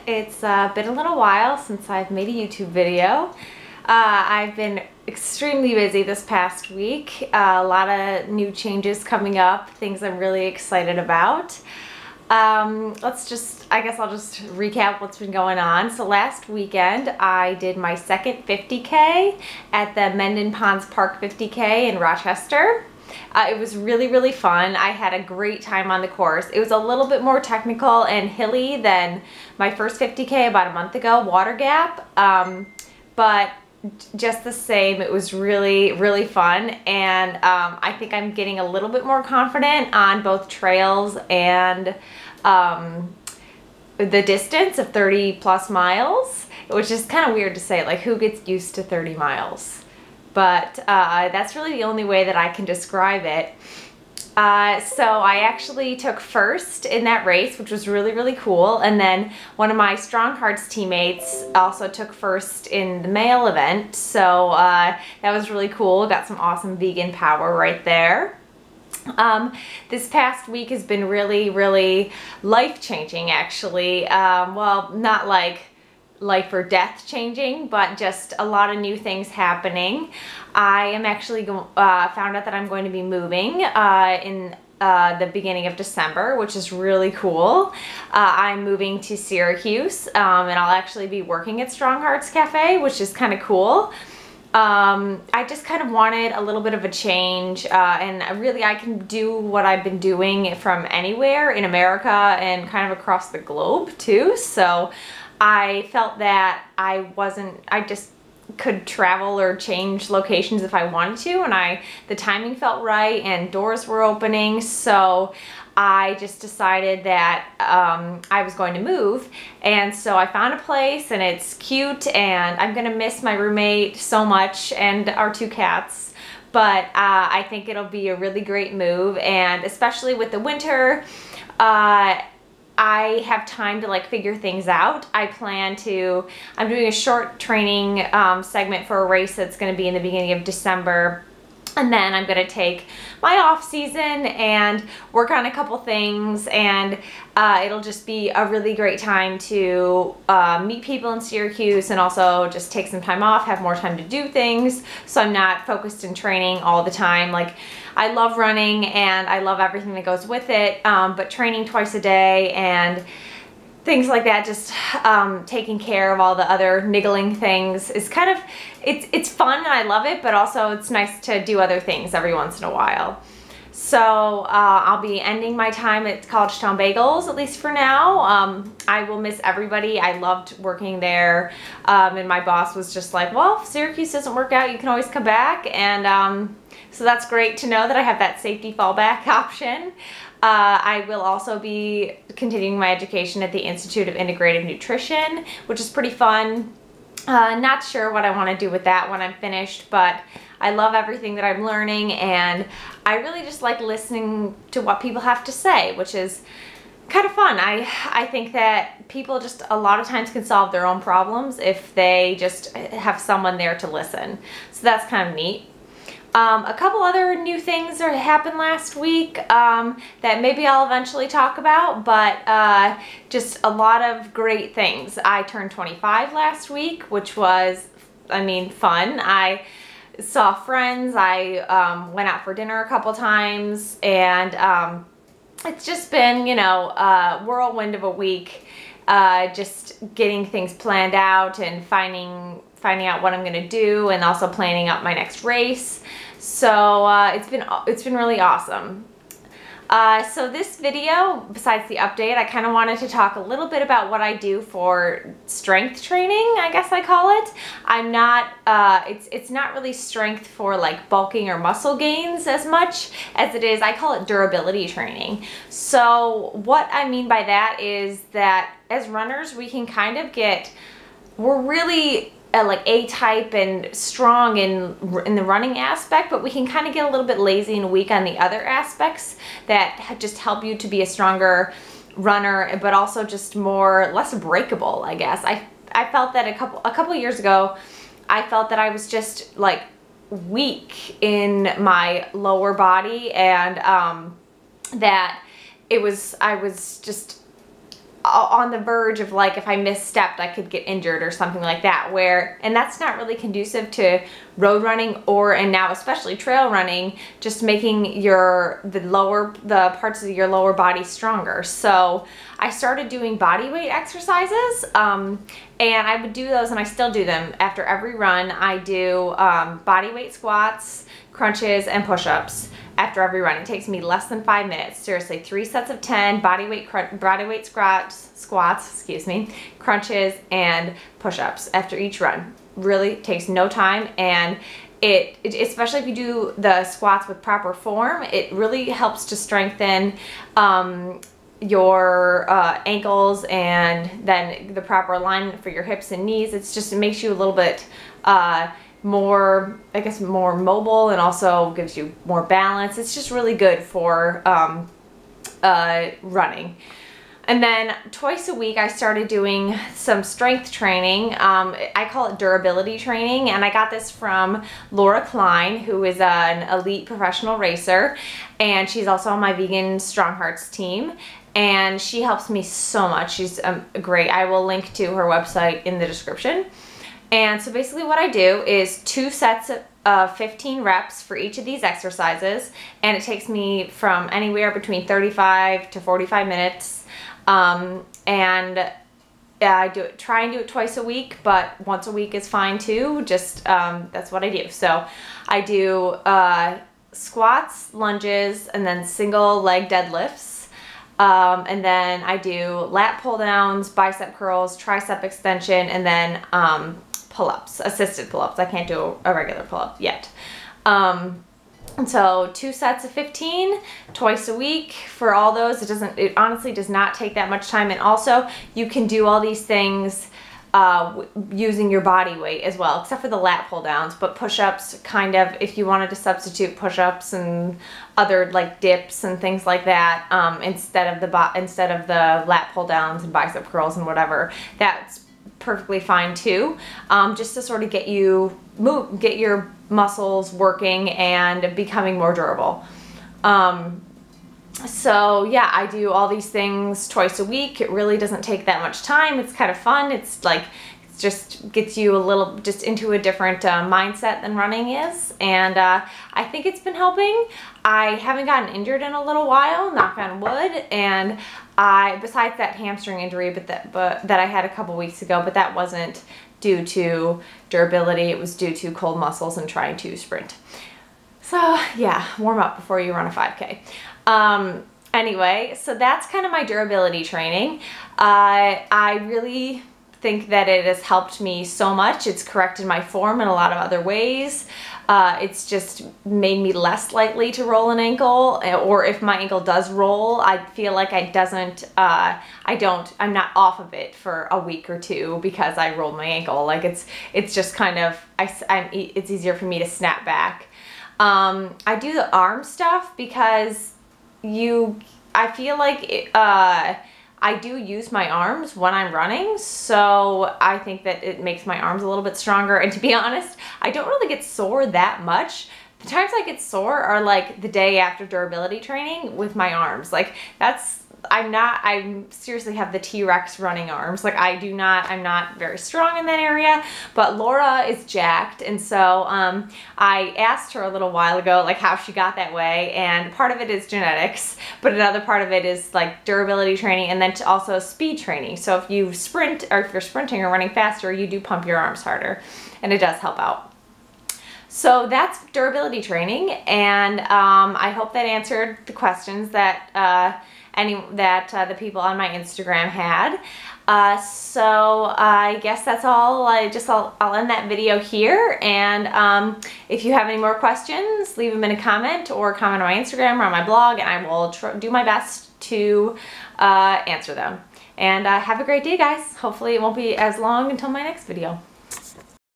It's been a little while since I've made a YouTube video. I've been extremely busy this past week. A lot of new changes coming up, things I'm really excited about. I guess I'll just recap what's been going on. So last weekend I did my second 50K at the Mendon Ponds Park 50K in Rochester. It was really fun. I had a great time on the course. It was a little bit more technical and hilly than my first 50K about a month ago, Water Gap, but just the same, it was really fun, and I think I'm getting a little bit more confident on both trails and the distance of 30 plus miles, which is kind of weird to say, like who gets used to 30 miles? But that's really the only way that I can describe it. So I actually took first in that race, which was really cool. And then one of my Strong Hearts teammates also took first in the male event. So that was really cool. Got some awesome vegan power right there. This past week has been really life-changing, actually. Well, not like life or death changing, but just a lot of new things happening. I am actually found out that I'm going to be moving in the beginning of December, which is really cool. I'm moving to Syracuse, and I'll actually be working at Strong Hearts Cafe, which is kind of cool. I just kind of wanted a little bit of a change, and really I can do what I've been doing from anywhere in America and kind of across the globe too. So I felt that I just could travel or change locations if I wanted to, and the timing felt right and doors were opening, so I just decided that I was going to move. And so I found a place, and it's cute, and I'm gonna miss my roommate so much and our two cats, but I think it'll be a really great move, and especially with the winter, I have time to like figure things out. I'm doing a short training segment for a race that's going to be in the beginning of December. And then I'm going to take my off season and work on a couple things, and it'll just be a really great time to meet people in Syracuse and also just take some time off, have more time to do things, so I'm not focused in training all the time. Like, I love running and I love everything that goes with it, but training twice a day and things like that, just taking care of all the other niggling things is kind of, it's fun and I love it, but also it's nice to do other things every once in a while. So I'll be ending my time at College Town Bagels, at least for now. I will miss everybody. I loved working there, and my boss was just like, well, if Syracuse doesn't work out, you can always come back, and so that's great to know that I have that safety fallback option. I will also be continuing my education at the Institute of Integrative Nutrition, which is pretty fun. Not sure what I want to do with that when I'm finished, but I love everything that I'm learning, and I really just like listening to what people have to say, which is kind of fun. I think that people just a lot of times can solve their own problems if they just have someone there to listen. So that's kind of neat. A couple other new things that happened last week that maybe I'll eventually talk about, but just a lot of great things. I turned 25 last week, which was, I mean, fun. I saw friends, I went out for dinner a couple times, and it's just been, you know, a whirlwind of a week, just getting things planned out and finding out what I'm gonna do, and also planning out my next race. So it's been really awesome. So this video, besides the update, I kind of wanted to talk a little bit about what I do for strength training, I guess I call it. I'm not, it's not really strength for like bulking or muscle gains as much as it is, I call it durability training. So what I mean by that is that as runners, we can kind of we're really like A-type and strong in the running aspect, but we can kind of get a little bit lazy and weak on the other aspects that just help you to be a stronger runner, but also just less breakable, I guess. I felt that a couple years ago, I felt that I was just like weak in my lower body, and that I was just on the verge of like if I misstepped I could get injured or something like that, and that's not really conducive to road running and now especially trail running, just making the parts of your lower body stronger. So I started doing body weight exercises, and I would do those, and I still do them after every run. I do body weight squats, crunches, and push-ups after every run. It takes me less than 5 minutes. Seriously, 3 sets of 10 body weight squats, crunches, and push-ups after each run. Really takes no time, and it especially if you do the squats with proper form, it really helps to strengthen your ankles, and then the proper alignment for your hips and knees. It makes you a little bit more, I guess, more mobile, and also gives you more balance. It's just really good for running. And then twice a week I started doing some strength training. I call it durability training, and I got this from Laura Klein, who is an elite professional racer, and she's also on my Vegan Strong Hearts team, and she helps me so much. She's great. I will link to her website in the description. And so basically what I do is 2 sets of 15 reps for each of these exercises, and it takes me from anywhere between 35 to 45 minutes. And I try and do it twice a week, but once a week is fine too. Just that's what I do. So I do squats, lunges, and then single leg deadlifts. And then I do lat pull downs, bicep curls, tricep extension, and then pull-ups, assisted pull-ups. I can't do a regular pull-up yet. And so 2 sets of 15 twice a week for all those. It honestly does not take that much time. And also you can do all these things using your body weight as well, except for the lat pull downs. But push-ups, kind of, if you wanted to substitute push-ups and other like dips and things like that, instead of the lat pull downs and bicep curls and whatever, that's perfectly fine too, just to sort of get your muscles working and becoming more durable. So yeah, I do all these things twice a week. It really doesn't take that much time. It's kind of fun. It's like, it just gets you a little just into a different mindset than running is, and I think it's been helping. I haven't gotten injured in a little while, knock on wood, and besides that hamstring injury that I had a couple weeks ago, but that wasn't due to durability. It was due to cold muscles and trying to sprint. So yeah, warm up before you run a 5K. Anyway, so that's kind of my durability training. I really think that it has helped me so much. It's corrected my form in a lot of other ways. It's just made me less likely to roll an ankle, or if my ankle does roll, I feel like I'm not off of it for a week or two because I rolled my ankle. Like it's just kind of, it's easier for me to snap back. I do the arm stuff because I feel like I do use my arms when I'm running, so I think that it makes my arms a little bit stronger. And to be honest, I don't really get sore that much. The times I get sore are like the day after durability training with my arms. Like I seriously have the T-Rex running arms. Like I'm not very strong in that area, but Laura is jacked. And so I asked her a little while ago, like how she got that way. And part of it is genetics, but another part of it is like durability training, and then also speed training. So if you sprint, or if you're sprinting or running faster, you do pump your arms harder, and it does help out. So that's durability training, and I hope that answered the questions that the people on my Instagram had. So I guess that's all. I'll end that video here, and if you have any more questions, leave them in a comment or comment on my Instagram or on my blog, and I will do my best to answer them. And have a great day, guys. Hopefully it won't be as long until my next video.